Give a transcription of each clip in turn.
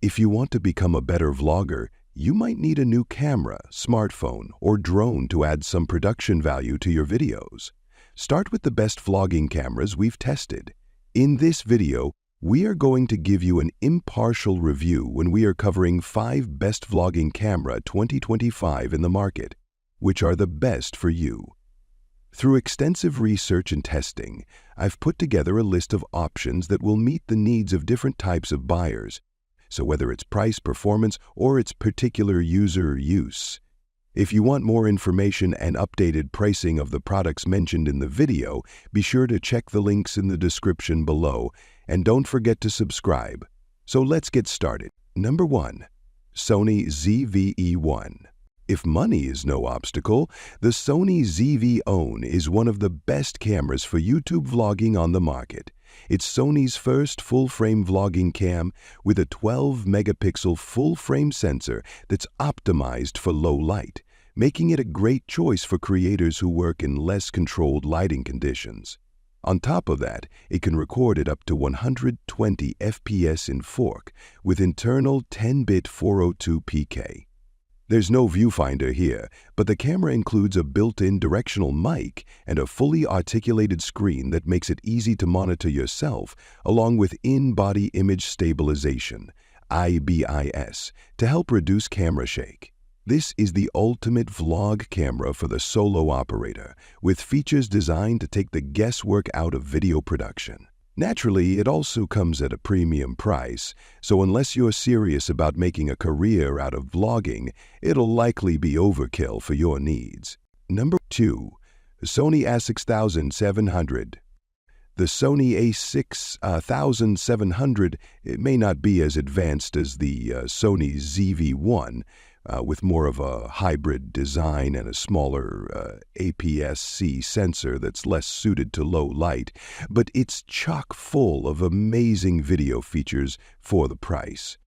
If you want to become a better vlogger, you might need a new camera, smartphone, or drone to add some production value to your videos. Start with the best vlogging cameras we've tested. In this video, we are going to give you an impartial review when we are covering 5 best vlogging camera 2025 in the market, which are the best for you. Through extensive research and testing, I've put together a list of options that will meet the needs of different types of buyers. So whether it's price, performance, or its particular user use. If you want more information and updated pricing of the products mentioned in the video, be sure to check the links in the description below, and don't forget to subscribe. So let's get started. Number 1. Sony ZV-E1. If money is no obstacle, the Sony ZV-E1 is one of the best cameras for YouTube vlogging on the market. It's Sony's first full-frame vlogging cam with a 12-megapixel full-frame sensor that's optimized for low light, making it a great choice for creators who work in less controlled lighting conditions. On top of that, it can record at up to 120 FPS in 4K with internal 10-bit 402pk. There's no viewfinder here, but the camera includes a built-in directional mic and a fully articulated screen that makes it easy to monitor yourself, along with in-body image stabilization, IBIS, to help reduce camera shake. This is the ultimate vlog camera for the solo operator, with features designed to take the guesswork out of video production. Naturally, it also comes at a premium price, so unless you're serious about making a career out of vlogging, it'll likely be overkill for your needs. Number 2. Sony a6700. The Sony a6700 may not be as advanced as the Sony ZV-1, with more of a hybrid design and a smaller APS-C sensor that's less suited to low light, but it's chock full of amazing video features for the price.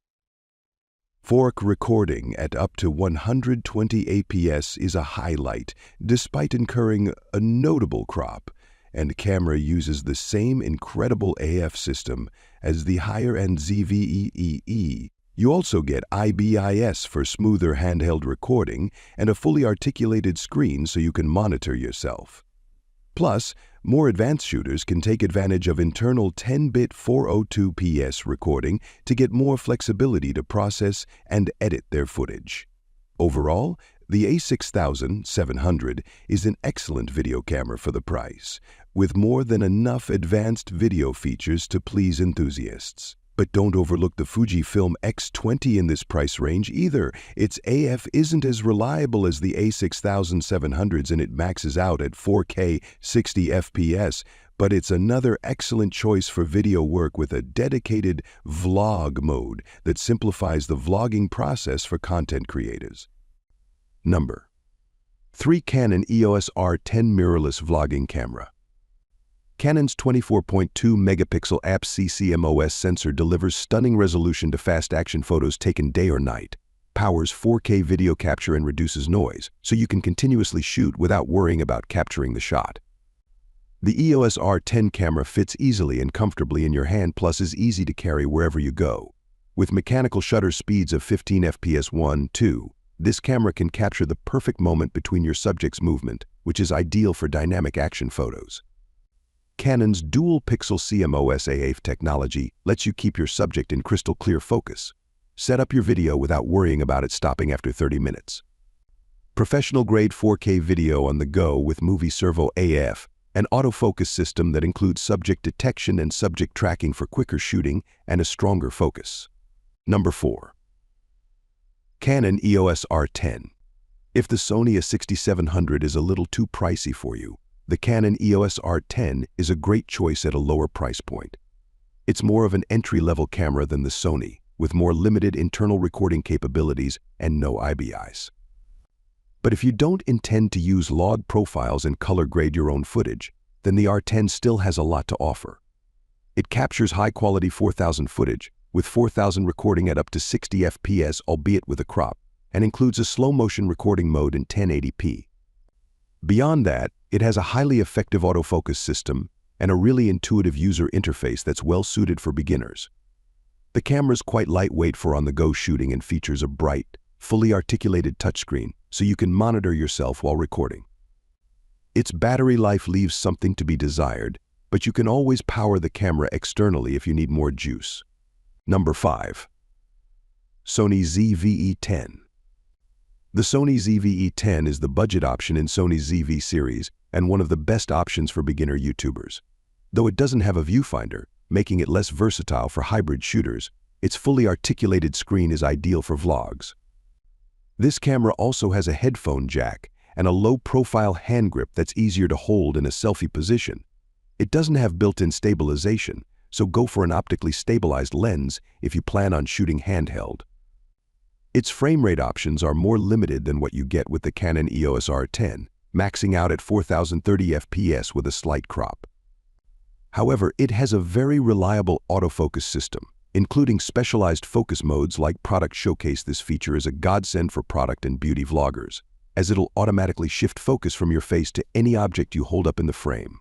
4K recording at up to 120 APS is a highlight, despite incurring a notable crop, and camera uses the same incredible AF system as the higher-end ZV-E. You also get IBIS for smoother handheld recording and a fully articulated screen so you can monitor yourself. Plus, more advanced shooters can take advantage of internal 10-bit 402ps recording to get more flexibility to process and edit their footage. Overall, the a6700 is an excellent video camera for the price, with more than enough advanced video features to please enthusiasts. But don't overlook the Fujifilm X20 in this price range either. Its AF isn't as reliable as the a6700s and it maxes out at 4K 60 FPS, but it's another excellent choice for video work with a dedicated vlog mode that simplifies the vlogging process for content creators. Number 3. Canon EOS R10 Mirrorless Vlogging Camera. Canon's 24.2-megapixel APS-C CMOS sensor delivers stunning resolution to fast-action photos taken day or night, powers 4K video capture and reduces noise, so you can continuously shoot without worrying about capturing the shot. The EOS R10 camera fits easily and comfortably in your hand, plus is easy to carry wherever you go. With mechanical shutter speeds of 15 FPS 1/2, this camera can capture the perfect moment between your subject's movement, which is ideal for dynamic action photos. Canon's dual-pixel CMOS AF technology lets you keep your subject in crystal-clear focus. Set up your video without worrying about it stopping after 30 minutes. Professional-grade 4K video on the go with Movie Servo AF, an autofocus system that includes subject detection and subject tracking for quicker shooting and a stronger focus. Number 4. Canon EOS R10. If the Sony a6700 is a little too pricey for you, the Canon EOS R10 is a great choice at a lower price point. It's more of an entry-level camera than the Sony, with more limited internal recording capabilities and no IBIS. But if you don't intend to use log profiles and color grade your own footage, then the R10 still has a lot to offer. It captures high-quality 4000 footage, with 4000 recording at up to 60 FPS, albeit with a crop, and includes a slow-motion recording mode in 1080p. Beyond that, it has a highly effective autofocus system and a really intuitive user interface that's well suited for beginners. The camera's quite lightweight for on-the-go shooting and features a bright, fully articulated touchscreen, so you can monitor yourself while recording. Its battery life leaves something to be desired, but you can always power the camera externally if you need more juice. Number 5. Sony ZV-E10. The Sony ZV-E10 is the budget option in Sony's ZV series and one of the best options for beginner YouTubers. Though it doesn't have a viewfinder, making it less versatile for hybrid shooters, its fully articulated screen is ideal for vlogs. This camera also has a headphone jack and a low-profile hand grip that's easier to hold in a selfie position. It doesn't have built-in stabilization, so go for an optically stabilized lens if you plan on shooting handheld. Its frame rate options are more limited than what you get with the Canon EOS R10, maxing out at 4030 fps with a slight crop. However, it has a very reliable autofocus system, including specialized focus modes like Product Showcase. This feature is a godsend for product and beauty vloggers, as it'll automatically shift focus from your face to any object you hold up in the frame.